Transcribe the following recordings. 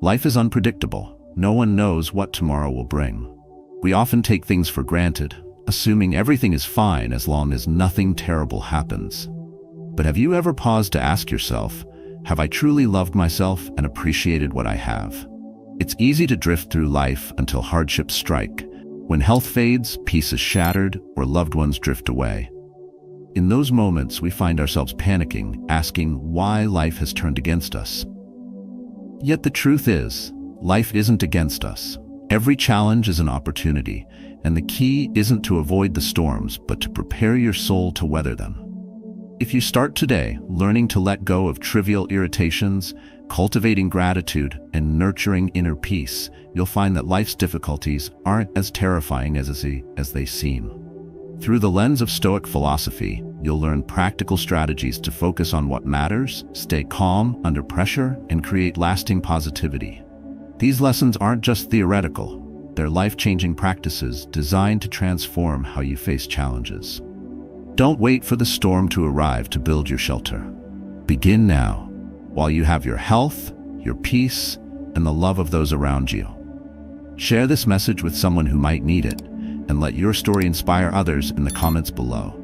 Life is unpredictable. No one knows what tomorrow will bring. We often take things for granted, assuming everything is fine as long as nothing terrible happens. But have you ever paused to ask yourself, have I truly loved myself and appreciated what I have? It's easy to drift through life until hardships strike, when health fades, peace is shattered, or loved ones drift away. In those moments, we find ourselves panicking, asking why life has turned against us. Yet the truth is, life isn't against us. Every challenge is an opportunity, and the key isn't to avoid the storms, but to prepare your soul to weather them. If you start today learning to let go of trivial irritations, cultivating gratitude, and nurturing inner peace, you'll find that life's difficulties aren't as terrifying as they seem. Through the lens of Stoic philosophy, you'll learn practical strategies to focus on what matters, stay calm under pressure, and create lasting positivity. These lessons aren't just theoretical, they're life-changing practices designed to transform how you face challenges. Don't wait for the storm to arrive to build your shelter. Begin now, while you have your health, your peace, and the love of those around you. Share this message with someone who might need it, and let your story inspire others in the comments below.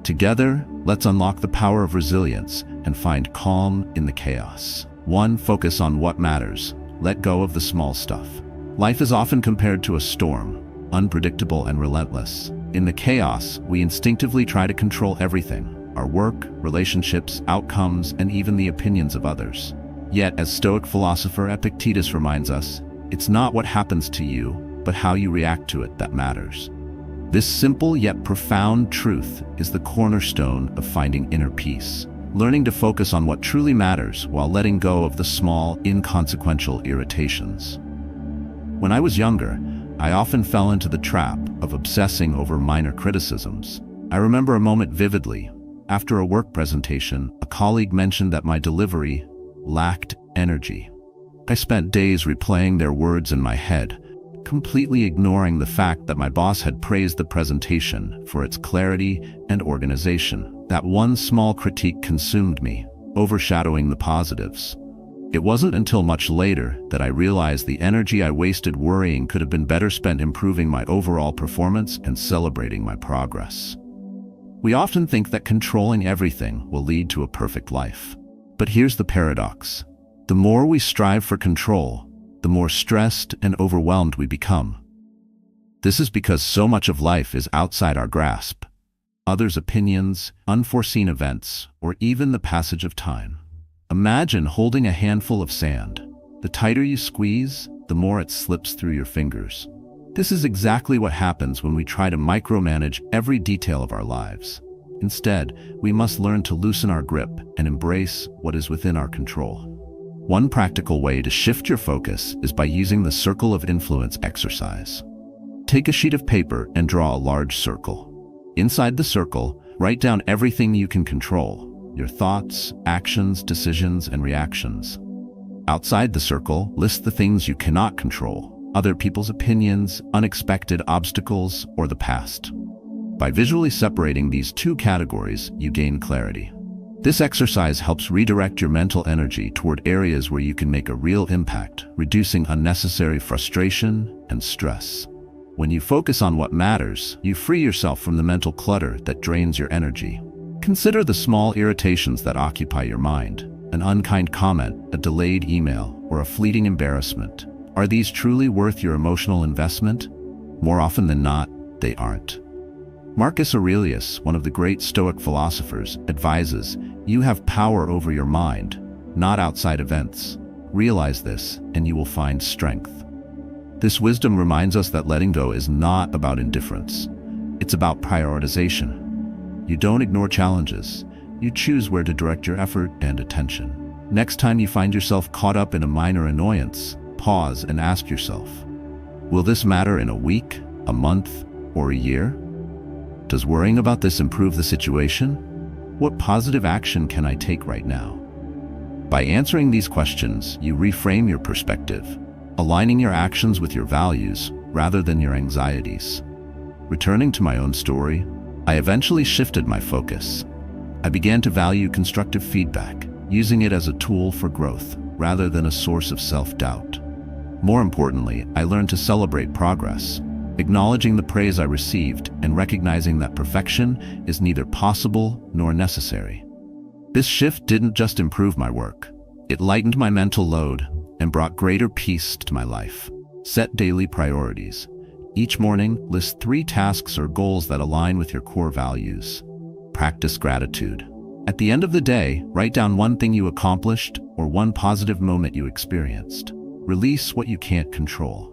Together, let's unlock the power of resilience and find calm in the chaos. 1. Focus on what matters. Let go of the small stuff. Life is often compared to a storm, unpredictable and relentless. In the chaos, we instinctively try to control everything: our work, relationships, outcomes, and even the opinions of others. Yet, as Stoic philosopher Epictetus reminds us, it's not what happens to you, but how you react to it that matters. This simple yet profound truth is the cornerstone of finding inner peace, learning to focus on what truly matters while letting go of the small, inconsequential irritations. When I was younger, I often fell into the trap of obsessing over minor criticisms. I remember a moment vividly. After a work presentation, a colleague mentioned that my delivery lacked energy. I spent days replaying their words in my head, completely ignoring the fact that my boss had praised the presentation for its clarity and organization. That one small critique consumed me, overshadowing the positives. It wasn't until much later that I realized the energy I wasted worrying could have been better spent improving my overall performance and celebrating my progress. We often think that controlling everything will lead to a perfect life. But here's the paradox. The more we strive for control, the more stressed and overwhelmed we become. This is because so much of life is outside our grasp. Others' opinions, unforeseen events, or even the passage of time. Imagine holding a handful of sand. The tighter you squeeze, the more it slips through your fingers. This is exactly what happens when we try to micromanage every detail of our lives. Instead, we must learn to loosen our grip and embrace what is within our control. One practical way to shift your focus is by using the circle of influence exercise. Take a sheet of paper and draw a large circle. Inside the circle, write down everything you can control: your thoughts, actions, decisions, and reactions. Outside the circle, list the things you cannot control: other people's opinions, unexpected obstacles, or the past. By visually separating these two categories, you gain clarity. This exercise helps redirect your mental energy toward areas where you can make a real impact, reducing unnecessary frustration and stress. When you focus on what matters, you free yourself from the mental clutter that drains your energy. Consider the small irritations that occupy your mind: an unkind comment, a delayed email, or a fleeting embarrassment. Are these truly worth your emotional investment? More often than not, they aren't. Marcus Aurelius, one of the great Stoic philosophers, advises, you have power over your mind, not outside events. Realize this, and you will find strength. This wisdom reminds us that letting go is not about indifference. It's about prioritization. You don't ignore challenges. You choose where to direct your effort and attention. Next time you find yourself caught up in a minor annoyance, pause and ask yourself, will this matter in a week, a month, or a year? Does worrying about this improve the situation? What positive action can I take right now? By answering these questions, you reframe your perspective, aligning your actions with your values rather than your anxieties. Returning to my own story, I eventually shifted my focus. I began to value constructive feedback, using it as a tool for growth. rather than a source of self-doubt. More importantly, I learned to celebrate progress, acknowledging the praise I received and recognizing that perfection is neither possible nor necessary. This shift didn't just improve my work. It lightened my mental load and brought greater peace to my life. Set daily priorities. Each morning, list 3 tasks or goals that align with your core values. Practice gratitude. At the end of the day, write down one thing you accomplished or one positive moment you experienced. Release what you can't control.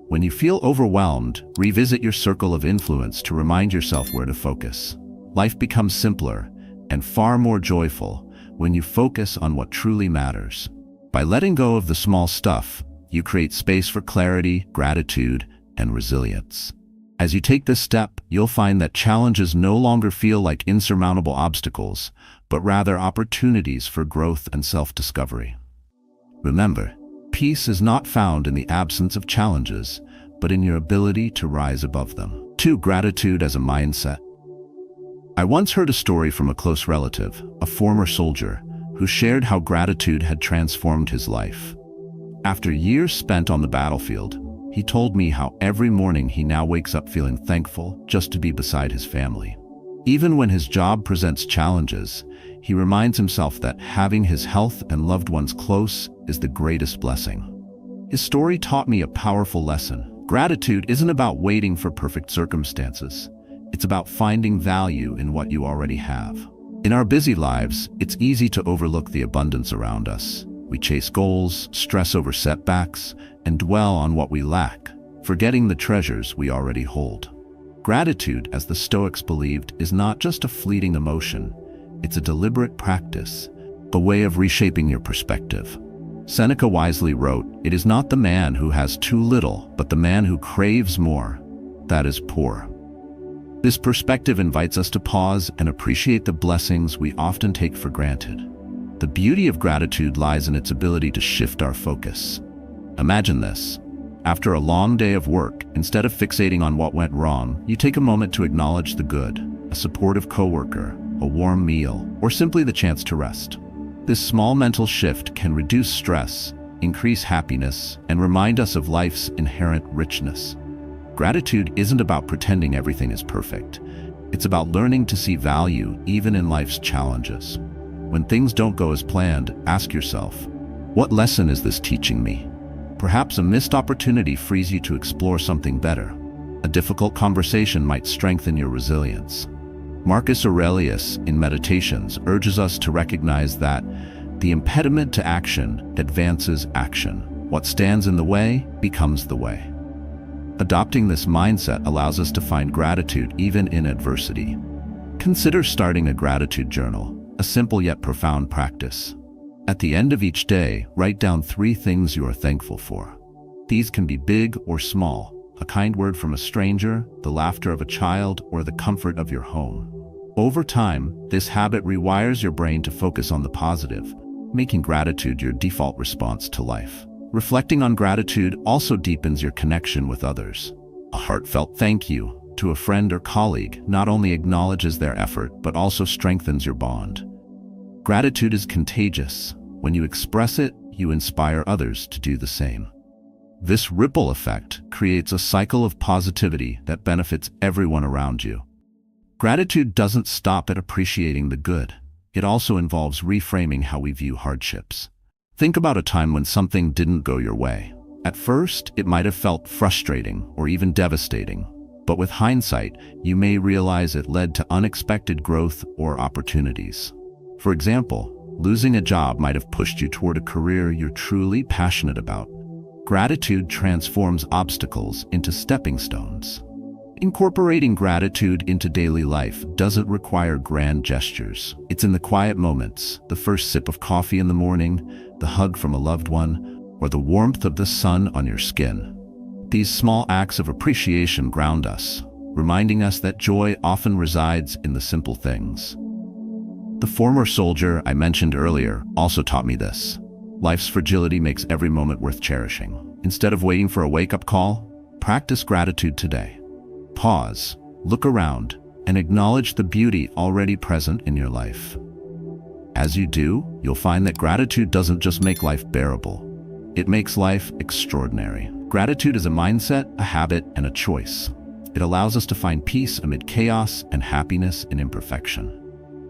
When you feel overwhelmed, revisit your circle of influence to remind yourself where to focus. Life becomes simpler and far more joyful when you focus on what truly matters. By letting go of the small stuff, you create space for clarity, gratitude, and resilience. As you take this step, you'll find that challenges no longer feel like insurmountable obstacles, but rather opportunities for growth and self-discovery. Remember, peace is not found in the absence of challenges, but in your ability to rise above them. 2. Gratitude as a mindset. I once heard a story from a close relative, a former soldier, who shared how gratitude had transformed his life. After years spent on the battlefield, he told me how every morning he now wakes up feeling thankful just to be beside his family. Even when his job presents challenges, he reminds himself that having his health and loved ones close is the greatest blessing. His story taught me a powerful lesson. Gratitude isn't about waiting for perfect circumstances. It's about finding value in what you already have. In our busy lives, it's easy to overlook the abundance around us. We chase goals, stress over setbacks, and dwell on what we lack, forgetting the treasures we already hold. Gratitude, as the Stoics believed, is not just a fleeting emotion. It's a deliberate practice, a way of reshaping your perspective. Seneca wisely wrote, "It is not the man who has too little, but the man who craves more, that is poor." This perspective invites us to pause and appreciate the blessings we often take for granted. The beauty of gratitude lies in its ability to shift our focus. Imagine this. After a long day of work, instead of fixating on what went wrong, you take a moment to acknowledge the good, a supportive coworker, a warm meal, or simply the chance to rest. This small mental shift can reduce stress, increase happiness, and remind us of life's inherent richness. Gratitude isn't about pretending everything is perfect. It's about learning to see value even in life's challenges. When things don't go as planned, ask yourself, what lesson is this teaching me? Perhaps a missed opportunity frees you to explore something better. A difficult conversation might strengthen your resilience. Marcus Aurelius, in Meditations, urges us to recognize that the impediment to action advances action. What stands in the way becomes the way. Adopting this mindset allows us to find gratitude even in adversity. Consider starting a gratitude journal, a simple yet profound practice. At the end of each day, write down 3 things you are thankful for. These can be big or small: a kind word from a stranger, the laughter of a child, or the comfort of your home. Over time, this habit rewires your brain to focus on the positive, making gratitude your default response to life. Reflecting on gratitude also deepens your connection with others. A heartfelt thank you to a friend or colleague not only acknowledges their effort, but also strengthens your bond. Gratitude is contagious. When you express it, you inspire others to do the same. This ripple effect creates a cycle of positivity that benefits everyone around you. Gratitude doesn't stop at appreciating the good. It also involves reframing how we view hardships. Think about a time when something didn't go your way. At first, it might have felt frustrating or even devastating, but with hindsight, you may realize it led to unexpected growth or opportunities. For example, losing a job might have pushed you toward a career you're truly passionate about. Gratitude transforms obstacles into stepping stones. Incorporating gratitude into daily life doesn't require grand gestures. It's in the quiet moments, the first sip of coffee in the morning, the hug from a loved one, or the warmth of the sun on your skin. These small acts of appreciation ground us, reminding us that joy often resides in the simple things. The former soldier I mentioned earlier also taught me this. Life's fragility makes every moment worth cherishing. Instead of waiting for a wake-up call, practice gratitude today. Pause, look around, and acknowledge the beauty already present in your life. As you do, you'll find that gratitude doesn't just make life bearable. It makes life extraordinary. Gratitude is a mindset, a habit, and a choice. It allows us to find peace amid chaos and happiness in imperfection.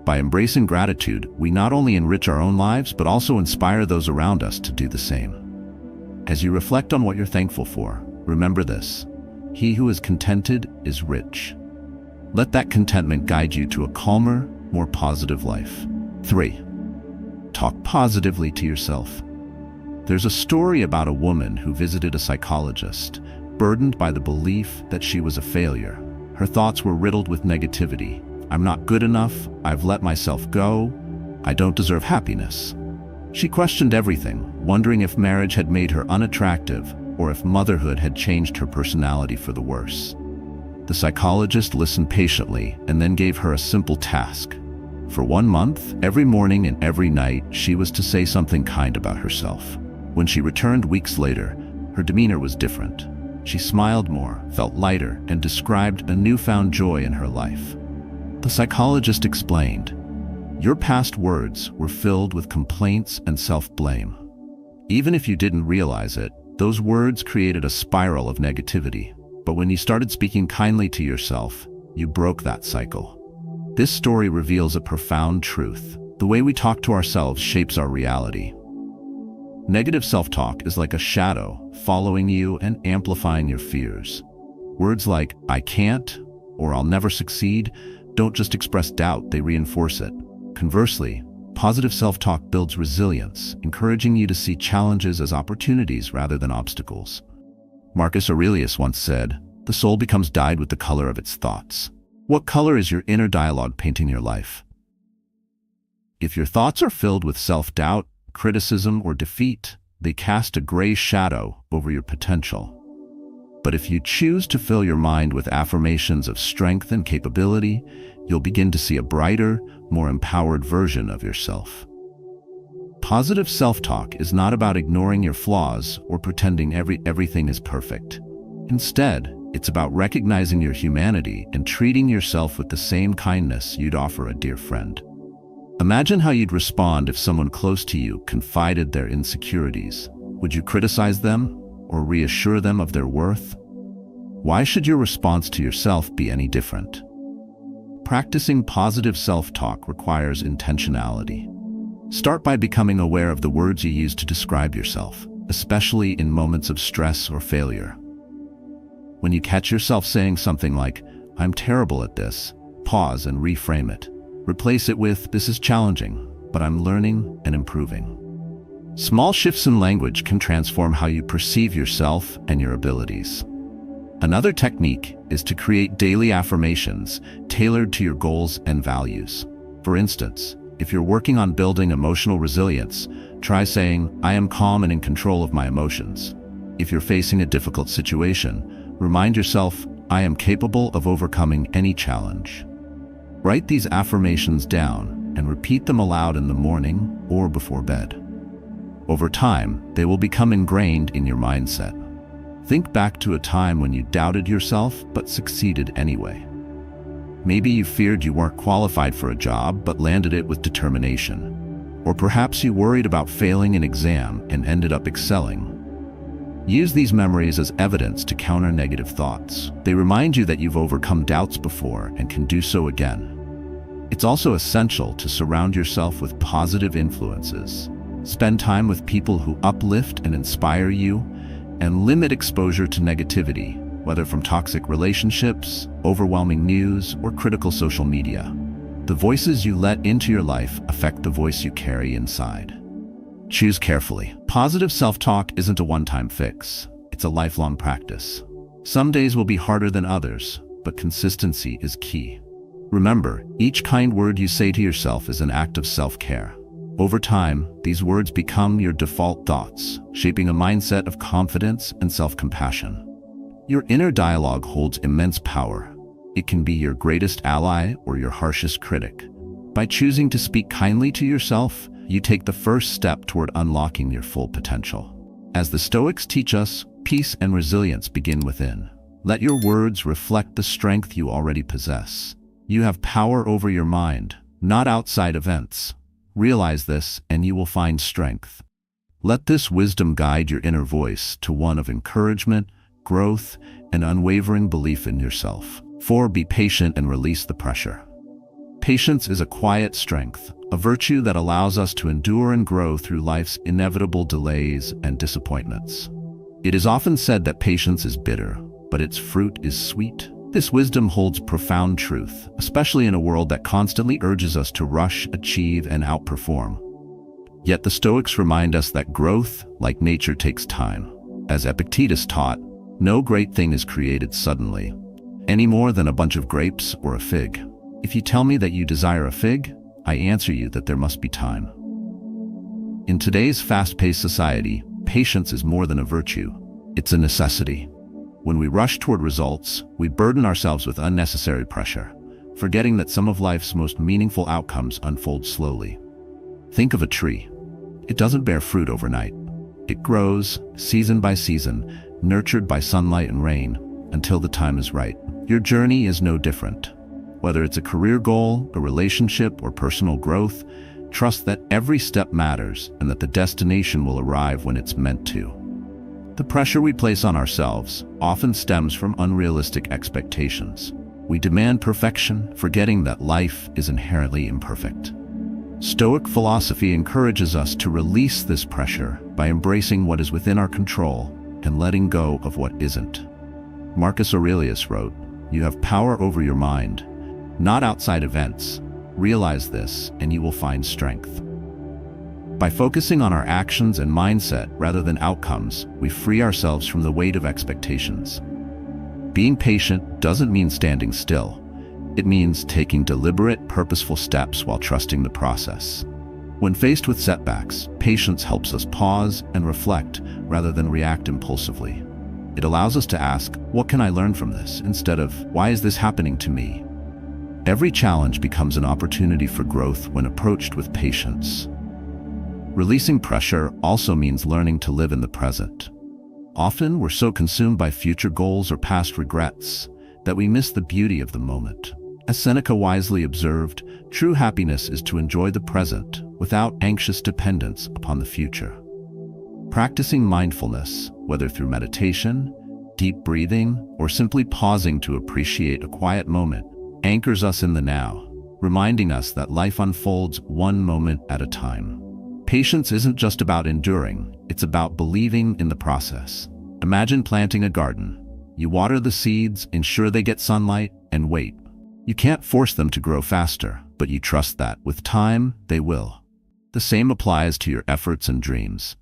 By embracing gratitude, we not only enrich our own lives, but also inspire those around us to do the same. As you reflect on what you're thankful for, remember this: he who is contented is rich. Let that contentment guide you to a calmer, more positive life. 3. Talk positively to yourself. There's a story about a woman who visited a psychologist, burdened by the belief that she was a failure. Her thoughts were riddled with negativity. I'm not good enough, I've let myself go, I don't deserve happiness. She questioned everything, wondering if marriage had made her unattractive or if motherhood had changed her personality for the worse. The psychologist listened patiently and then gave her a simple task. For 1 month, every morning and every night, she was to say something kind about herself. When she returned weeks later, her demeanor was different. She smiled more, felt lighter, and described a newfound joy in her life. The psychologist explained, "Your past words were filled with complaints and self-blame. Even if you didn't realize it, those words created a spiral of negativity. But when you started speaking kindly to yourself, you broke that cycle." This story reveals a profound truth. The way we talk to ourselves shapes our reality. Negative self-talk is like a shadow, following you and amplifying your fears. Words like, "I can't," or "I'll never succeed," don't just express doubt, they reinforce it. Conversely, positive self-talk builds resilience, encouraging you to see challenges as opportunities rather than obstacles. Marcus Aurelius once said, "The soul becomes dyed with the color of its thoughts." What color is your inner dialogue painting your life? If your thoughts are filled with self-doubt, criticism, or defeat, they cast a gray shadow over your potential. But if you choose to fill your mind with affirmations of strength and capability, you'll begin to see a brighter, more empowered version of yourself. Positive self-talk is not about ignoring your flaws or pretending everything is perfect. Instead, it's about recognizing your humanity and treating yourself with the same kindness you'd offer a dear friend. Imagine how you'd respond if someone close to you confided their insecurities. Would you criticize them or reassure them of their worth? Why should your response to yourself be any different? Practicing positive self-talk requires intentionality. Start by becoming aware of the words you use to describe yourself, especially in moments of stress or failure. When you catch yourself saying something like, "I'm terrible at this," pause and reframe it. Replace it with, "This is challenging, but I'm learning and improving." Small shifts in language can transform how you perceive yourself and your abilities. Another technique is to create daily affirmations tailored to your goals and values. For instance, if you're working on building emotional resilience, try saying, "I am calm and in control of my emotions." If you're facing a difficult situation, remind yourself, "I am capable of overcoming any challenge." Write these affirmations down and repeat them aloud in the morning or before bed. Over time, they will become ingrained in your mindset. Think back to a time when you doubted yourself but succeeded anyway. Maybe you feared you weren't qualified for a job but landed it with determination. Or perhaps you worried about failing an exam and ended up excelling. Use these memories as evidence to counter negative thoughts. They remind you that you've overcome doubts before and can do so again. It's also essential to surround yourself with positive influences. Spend time with people who uplift and inspire you, and limit exposure to negativity, whether from toxic relationships, overwhelming news, or critical social media. The voices you let into your life affect the voice you carry inside. Choose carefully. Positive self-talk isn't a one-time fix. It's a lifelong practice. Some days will be harder than others, but consistency is key. Remember, each kind word you say to yourself is an act of self-care. Over time, these words become your default thoughts, shaping a mindset of confidence and self-compassion. Your inner dialogue holds immense power. It can be your greatest ally or your harshest critic. By choosing to speak kindly to yourself, you take the first step toward unlocking your full potential. As the Stoics teach us, peace and resilience begin within. Let your words reflect the strength you already possess. You have power over your mind, not outside events. Realize this, and you will find strength. Let this wisdom guide your inner voice to one of encouragement, growth, and unwavering belief in yourself. 4. Be patient and release the pressure. Patience is a quiet strength, a virtue that allows us to endure and grow through life's inevitable delays and disappointments. It is often said that patience is bitter, but its fruit is sweet. This wisdom holds profound truth, especially in a world that constantly urges us to rush, achieve, and outperform. Yet the Stoics remind us that growth, like nature, takes time. As Epictetus taught, no great thing is created suddenly, any more than a bunch of grapes or a fig. If you tell me that you desire a fig, I answer you that there must be time. In today's fast-paced society, patience is more than a virtue. It's a necessity. When we rush toward results, we burden ourselves with unnecessary pressure, forgetting that some of life's most meaningful outcomes unfold slowly. Think of a tree. It doesn't bear fruit overnight. It grows, season by season, nurtured by sunlight and rain, until the time is right. Your journey is no different. Whether it's a career goal, a relationship, or personal growth, trust that every step matters and that the destination will arrive when it's meant to. The pressure we place on ourselves often stems from unrealistic expectations. We demand perfection, forgetting that life is inherently imperfect. Stoic philosophy encourages us to release this pressure by embracing what is within our control and letting go of what isn't. Marcus Aurelius wrote, "You have power over your mind, not outside events. Realize this, and you will find strength." By focusing on our actions and mindset rather than outcomes, we free ourselves from the weight of expectations. Being patient doesn't mean standing still. It means taking deliberate, purposeful steps while trusting the process. When faced with setbacks, patience helps us pause and reflect rather than react impulsively. It allows us to ask, "What can I learn from this?" instead of, "Why is this happening to me?" Every challenge becomes an opportunity for growth when approached with patience. Releasing pressure also means learning to live in the present. Often, we're so consumed by future goals or past regrets that we miss the beauty of the moment. As Seneca wisely observed, true happiness is to enjoy the present without anxious dependence upon the future. Practicing mindfulness, whether through meditation, deep breathing, or simply pausing to appreciate a quiet moment, anchors us in the now, reminding us that life unfolds one moment at a time. Patience isn't just about enduring, it's about believing in the process. Imagine planting a garden. You water the seeds, ensure they get sunlight, and wait. You can't force them to grow faster, but you trust that, with time, they will. The same applies to your efforts and dreams.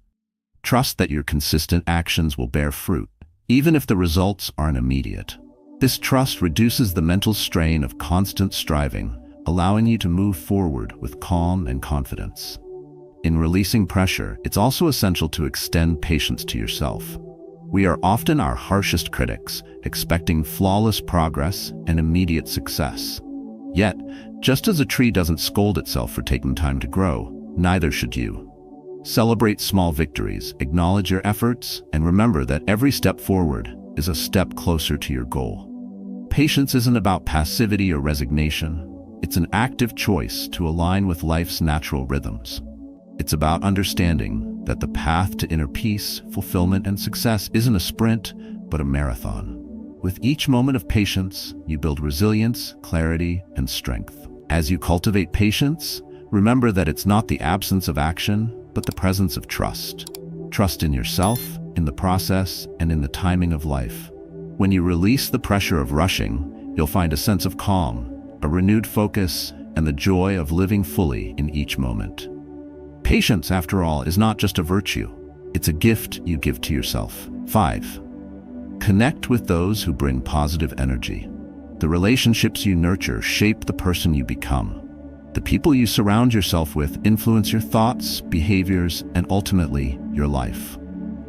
Trust that your consistent actions will bear fruit, even if the results aren't immediate. This trust reduces the mental strain of constant striving, allowing you to move forward with calm and confidence. In releasing pressure, it's also essential to extend patience to yourself. We are often our harshest critics, expecting flawless progress and immediate success. Yet, just as a tree doesn't scold itself for taking time to grow, neither should you. Celebrate small victories, acknowledge your efforts, and remember that every step forward is a step closer to your goal. Patience isn't about passivity or resignation. It's an active choice to align with life's natural rhythms. It's about understanding that the path to inner peace, fulfillment, and success isn't a sprint, but a marathon. With each moment of patience, you build resilience, clarity, and strength. As you cultivate patience, remember that it's not the absence of action, but the presence of trust. Trust in yourself, in the process, and in the timing of life. When you release the pressure of rushing, you'll find a sense of calm, a renewed focus, and the joy of living fully in each moment. Patience, after all, is not just a virtue. It's a gift you give to yourself. 5. Connect with those who bring positive energy. The relationships you nurture shape the person you become. The people you surround yourself with influence your thoughts, behaviors, and ultimately, your life.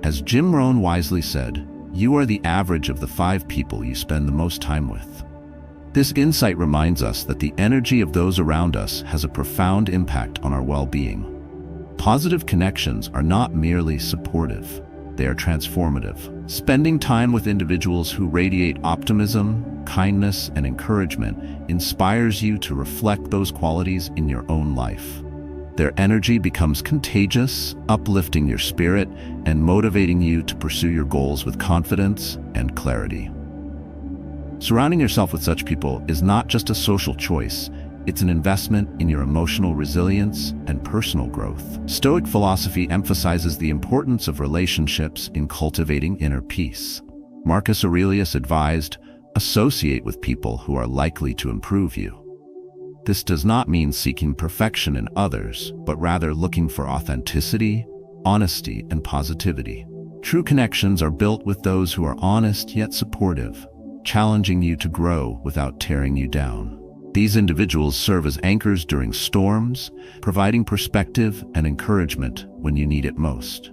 As Jim Rohn wisely said, you are the average of the 5 people you spend the most time with. This insight reminds us that the energy of those around us has a profound impact on our well-being. Positive connections are not merely supportive, they are transformative. Spending time with individuals who radiate optimism, kindness, and encouragement inspires you to reflect those qualities in your own life. Their energy becomes contagious, uplifting your spirit and motivating you to pursue your goals with confidence and clarity. Surrounding yourself with such people is not just a social choice, it's an investment in your emotional resilience and personal growth. Stoic philosophy emphasizes the importance of relationships in cultivating inner peace. Marcus Aurelius advised, "Associate with people who are likely to improve you." This does not mean seeking perfection in others, but rather looking for authenticity, honesty, and positivity. True connections are built with those who are honest yet supportive, challenging you to grow without tearing you down. These individuals serve as anchors during storms, providing perspective and encouragement when you need it most.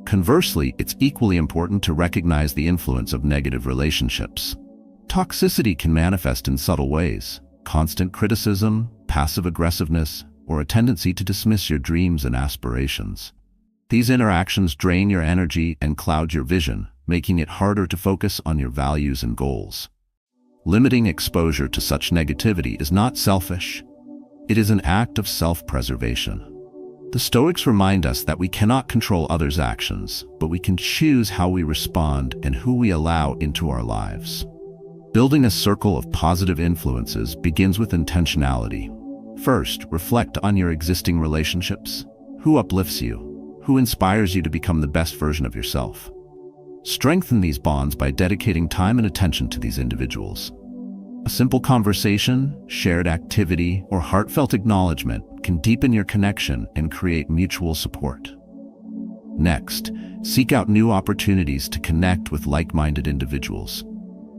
Conversely, it's equally important to recognize the influence of negative relationships. Toxicity can manifest in subtle ways: constant criticism, passive aggressiveness, or a tendency to dismiss your dreams and aspirations. These interactions drain your energy and cloud your vision, making it harder to focus on your values and goals. Limiting exposure to such negativity is not selfish. It is an act of self-preservation. The Stoics remind us that we cannot control others' actions, but we can choose how we respond and who we allow into our lives. Building a circle of positive influences begins with intentionality. First, reflect on your existing relationships. Who uplifts you? Who inspires you to become the best version of yourself? Strengthen these bonds by dedicating time and attention to these individuals. A simple conversation, shared activity, or heartfelt acknowledgement can deepen your connection and create mutual support. Next, seek out new opportunities to connect with like-minded individuals.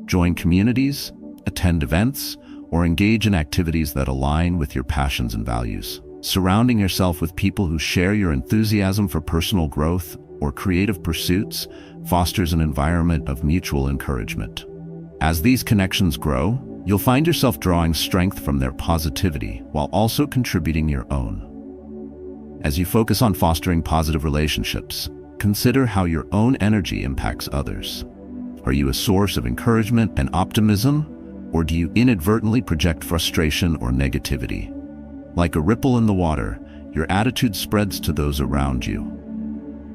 Join communities, attend events, or engage in activities that align with your passions and values. Surrounding yourself with people who share your enthusiasm for personal growth or creative pursuits fosters an environment of mutual encouragement. As these connections grow, you'll find yourself drawing strength from their positivity while also contributing your own. As you focus on fostering positive relationships, consider how your own energy impacts others. Are you a source of encouragement and optimism, or do you inadvertently project frustration or negativity? Like a ripple in the water, your attitude spreads to those around you.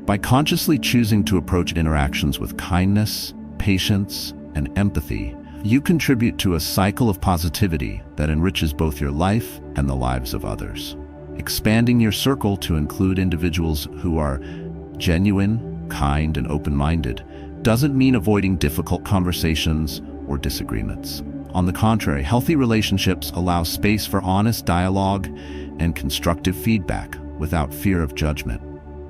By consciously choosing to approach interactions with kindness, patience, and empathy, you contribute to a cycle of positivity that enriches both your life and the lives of others. Expanding your circle to include individuals who are genuine, kind, and open-minded doesn't mean avoiding difficult conversations or disagreements. On the contrary, healthy relationships allow space for honest dialogue and constructive feedback without fear of judgment.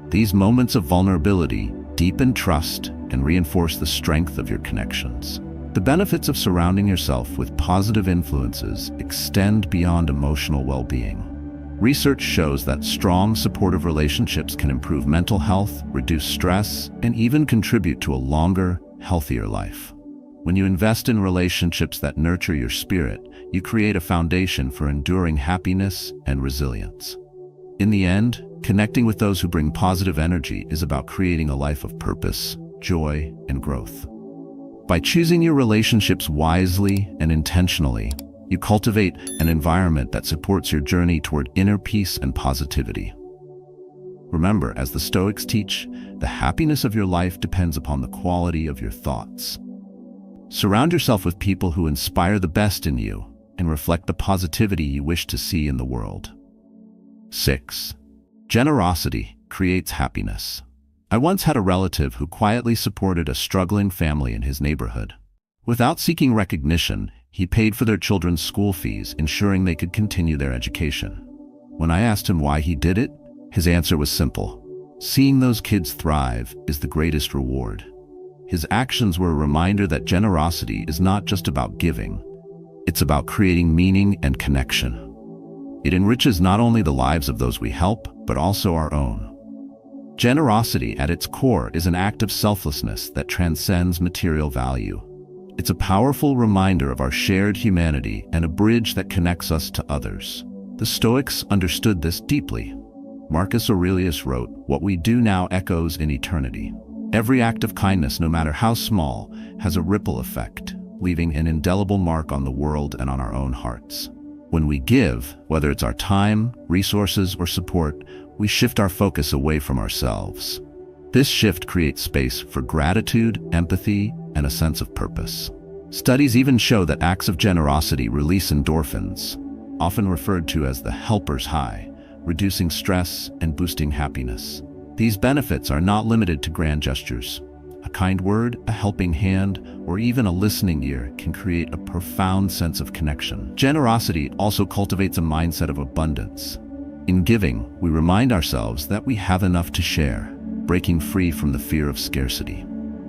These moments of vulnerability deepen trust and reinforce the strength of your connections. The benefits of surrounding yourself with positive influences extend beyond emotional well-being. Research shows that strong, supportive relationships can improve mental health, reduce stress, and even contribute to a longer, healthier life. When you invest in relationships that nurture your spirit, you create a foundation for enduring happiness and resilience. In the end, connecting with those who bring positive energy is about creating a life of purpose, joy, and growth. By choosing your relationships wisely and intentionally, you cultivate an environment that supports your journey toward inner peace and positivity. Remember, as the Stoics teach, the happiness of your life depends upon the quality of your thoughts. Surround yourself with people who inspire the best in you and reflect the positivity you wish to see in the world. 6. Generosity creates happiness. I once had a relative who quietly supported a struggling family in his neighborhood. Without seeking recognition, he paid for their children's school fees, ensuring they could continue their education. When I asked him why he did it, his answer was simple: seeing those kids thrive is the greatest reward. His actions were a reminder that generosity is not just about giving, it's about creating meaning and connection. It enriches not only the lives of those we help, but also our own. Generosity at its core is an act of selflessness that transcends material value. It's a powerful reminder of our shared humanity and a bridge that connects us to others. The Stoics understood this deeply. Marcus Aurelius wrote, "What we do now echoes in eternity." Every act of kindness, no matter how small, has a ripple effect, leaving an indelible mark on the world and on our own hearts. When we give, whether it's our time, resources, or support, we shift our focus away from ourselves. This shift creates space for gratitude, empathy, and a sense of purpose. Studies even show that acts of generosity release endorphins, often referred to as the helper's high, reducing stress and boosting happiness. These benefits are not limited to grand gestures. A kind word, a helping hand, or even a listening ear can create a profound sense of connection. Generosity also cultivates a mindset of abundance. In giving, we remind ourselves that we have enough to share, breaking free from the fear of scarcity.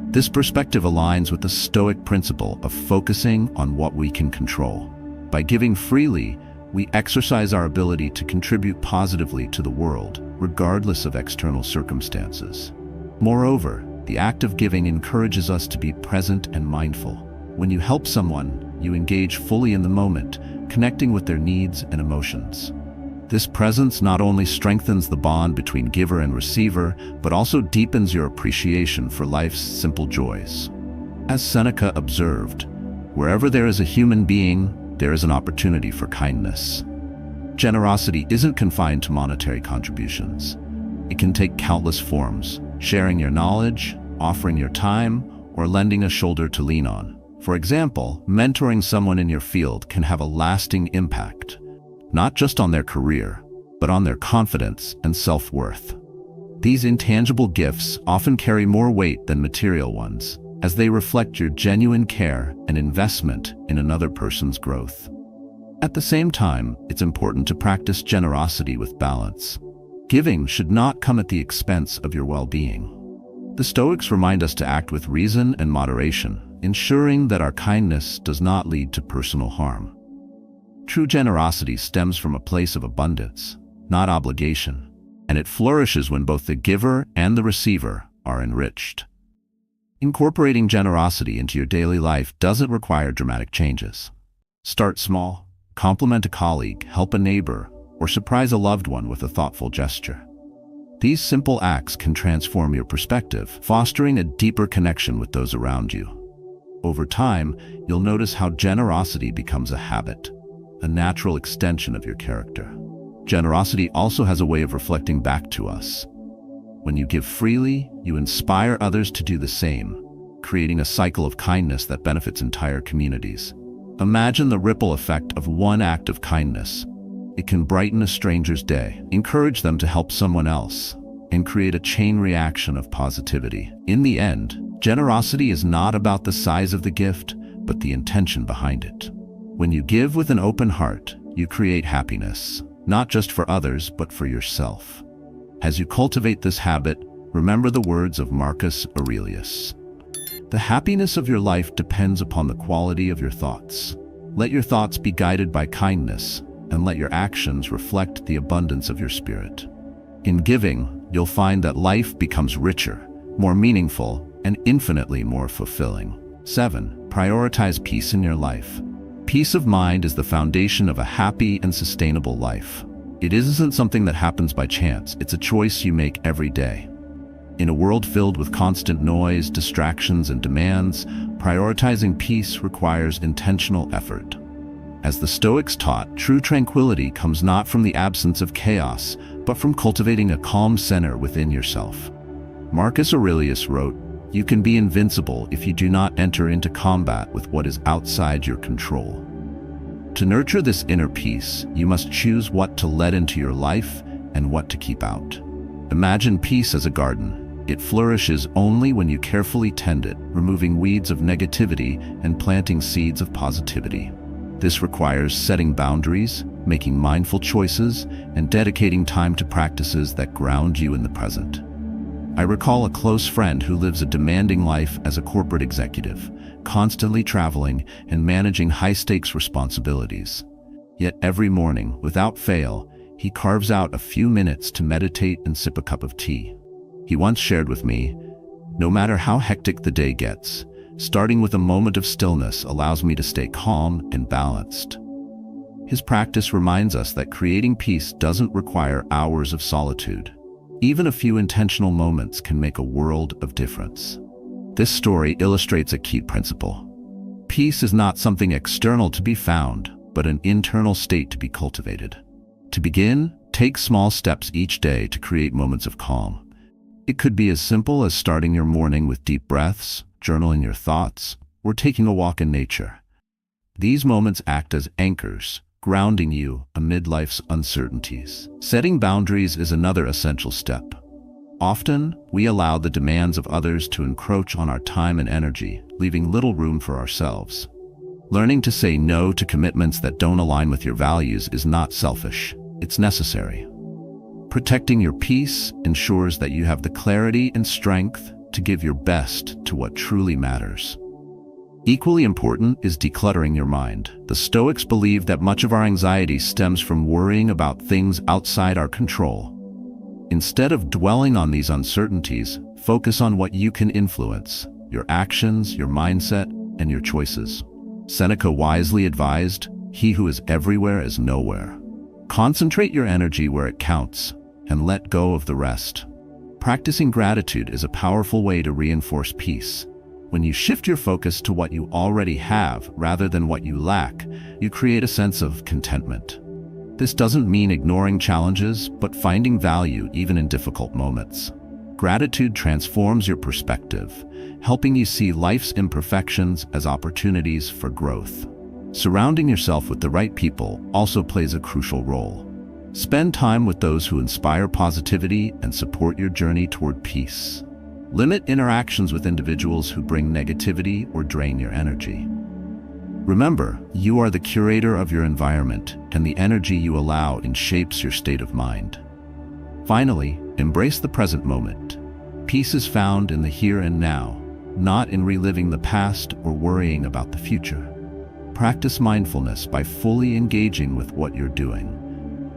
This perspective aligns with the Stoic principle of focusing on what we can control. By giving freely, we exercise our ability to contribute positively to the world, regardless of external circumstances. Moreover, the act of giving encourages us to be present and mindful. When you help someone, you engage fully in the moment, connecting with their needs and emotions. This presence not only strengthens the bond between giver and receiver, but also deepens your appreciation for life's simple joys. As Seneca observed, wherever there is a human being, there is an opportunity for kindness. Generosity isn't confined to monetary contributions. It can take countless forms, sharing your knowledge, offering your time, or lending a shoulder to lean on. For example, mentoring someone in your field can have a lasting impact, not just on their career, but on their confidence and self-worth. These intangible gifts often carry more weight than material ones, as they reflect your genuine care and investment in another person's growth. At the same time, it's important to practice generosity with balance. Giving should not come at the expense of your well-being. The Stoics remind us to act with reason and moderation, ensuring that our kindness does not lead to personal harm. True generosity stems from a place of abundance, not obligation, and it flourishes when both the giver and the receiver are enriched. Incorporating generosity into your daily life doesn't require dramatic changes. Start small, compliment a colleague, help a neighbor, or surprise a loved one with a thoughtful gesture. These simple acts can transform your perspective, fostering a deeper connection with those around you. Over time, you'll notice how generosity becomes a habit, a natural extension of your character. Generosity also has a way of reflecting back to us. When you give freely, you inspire others to do the same, creating a cycle of kindness that benefits entire communities. Imagine the ripple effect of one act of kindness. It can brighten a stranger's day, encourage them to help someone else, and create a chain reaction of positivity. In the end, generosity is not about the size of the gift, but the intention behind it. When you give with an open heart, you create happiness, not just for others, but for yourself. As you cultivate this habit, remember the words of Marcus Aurelius. The happiness of your life depends upon the quality of your thoughts. Let your thoughts be guided by kindness, and let your actions reflect the abundance of your spirit. In giving, you'll find that life becomes richer, more meaningful, and infinitely more fulfilling. 7. Prioritize peace in your life. Peace of mind is the foundation of a happy and sustainable life. It isn't something that happens by chance, it's a choice you make every day. In a world filled with constant noise, distractions, and demands, prioritizing peace requires intentional effort. As the Stoics taught, true tranquility comes not from the absence of chaos, but from cultivating a calm center within yourself. Marcus Aurelius wrote, "You can be invincible if you do not enter into combat with what is outside your control." To nurture this inner peace, you must choose what to let into your life and what to keep out. Imagine peace as a garden. It flourishes only when you carefully tend it, removing weeds of negativity and planting seeds of positivity. This requires setting boundaries, making mindful choices, and dedicating time to practices that ground you in the present. I recall a close friend who lives a demanding life as a corporate executive, constantly traveling and managing high-stakes responsibilities. Yet every morning, without fail, he carves out a few minutes to meditate and sip a cup of tea. He once shared with me, "No matter how hectic the day gets, starting with a moment of stillness allows me to stay calm and balanced." His practice reminds us that creating peace doesn't require hours of solitude. Even a few intentional moments can make a world of difference. This story illustrates a key principle. Peace is not something external to be found, but an internal state to be cultivated. To begin, take small steps each day to create moments of calm. It could be as simple as starting your morning with deep breaths, journaling your thoughts, or taking a walk in nature. These moments act as anchors, grounding you amid life's uncertainties. Setting boundaries is another essential step. Often, we allow the demands of others to encroach on our time and energy, leaving little room for ourselves. Learning to say no to commitments that don't align with your values is not selfish, it's necessary. Protecting your peace ensures that you have the clarity and strength to give your best to what truly matters. Equally important is decluttering your mind. The Stoics believe that much of our anxiety stems from worrying about things outside our control. Instead of dwelling on these uncertainties, focus on what you can influence: your actions, your mindset, and your choices. Seneca wisely advised, "He who is everywhere is nowhere." Concentrate your energy where it counts, and let go of the rest. Practicing gratitude is a powerful way to reinforce peace. When you shift your focus to what you already have rather than what you lack, you create a sense of contentment. This doesn't mean ignoring challenges, but finding value even in difficult moments. Gratitude transforms your perspective, helping you see life's imperfections as opportunities for growth. Surrounding yourself with the right people also plays a crucial role. Spend time with those who inspire positivity and support your journey toward peace. Limit interactions with individuals who bring negativity or drain your energy. Remember, you are the curator of your environment, and the energy you allow shapes your state of mind. Finally, embrace the present moment. Peace is found in the here and now, not in reliving the past or worrying about the future. Practice mindfulness by fully engaging with what you're doing.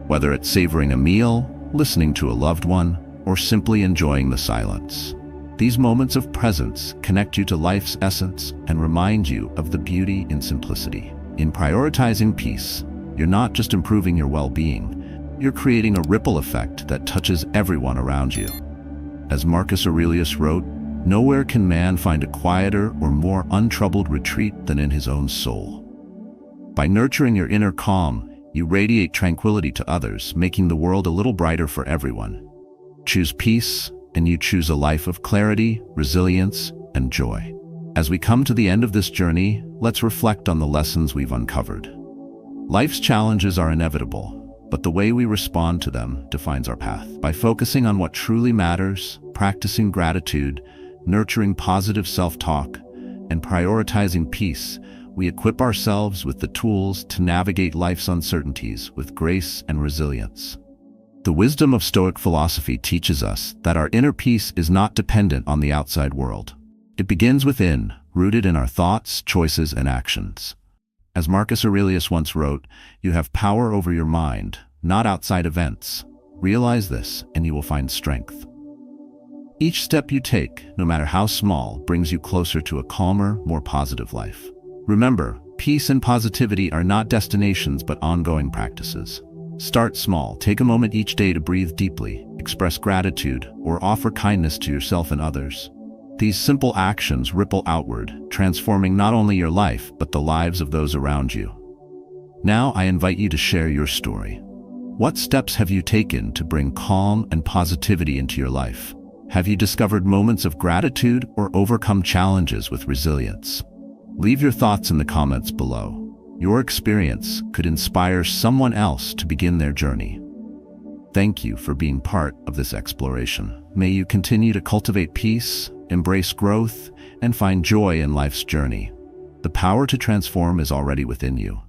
Whether it's savoring a meal, listening to a loved one, or simply enjoying the silence. These moments of presence connect you to life's essence and remind you of the beauty in simplicity. In prioritizing peace, you're not just improving your well-being, you're creating a ripple effect that touches everyone around you. As Marcus Aurelius wrote, "Nowhere can man find a quieter or more untroubled retreat than in his own soul." By nurturing your inner calm, you radiate tranquility to others, making the world a little brighter for everyone. Choose peace, and you choose a life of clarity, resilience, and joy. As we come to the end of this journey, let's reflect on the lessons we've uncovered. Life's challenges are inevitable, but the way we respond to them defines our path. By focusing on what truly matters, practicing gratitude, nurturing positive self-talk, and prioritizing peace, we equip ourselves with the tools to navigate life's uncertainties with grace and resilience. The wisdom of Stoic philosophy teaches us that our inner peace is not dependent on the outside world. It begins within, rooted in our thoughts, choices, and actions. As Marcus Aurelius once wrote, "You have power over your mind, not outside events. Realize this, and you will find strength." Each step you take, no matter how small, brings you closer to a calmer, more positive life. Remember, peace and positivity are not destinations but ongoing practices. Start small. Take a moment each day to breathe deeply, express gratitude, or offer kindness to yourself and others. These simple actions ripple outward, transforming not only your life, but the lives of those around you. Now I invite you to share your story. What steps have you taken to bring calm and positivity into your life? Have you discovered moments of gratitude or overcome challenges with resilience? Leave your thoughts in the comments below. Your experience could inspire someone else to begin their journey. Thank you for being part of this exploration. May you continue to cultivate peace, embrace growth, and find joy in life's journey. The power to transform is already within you.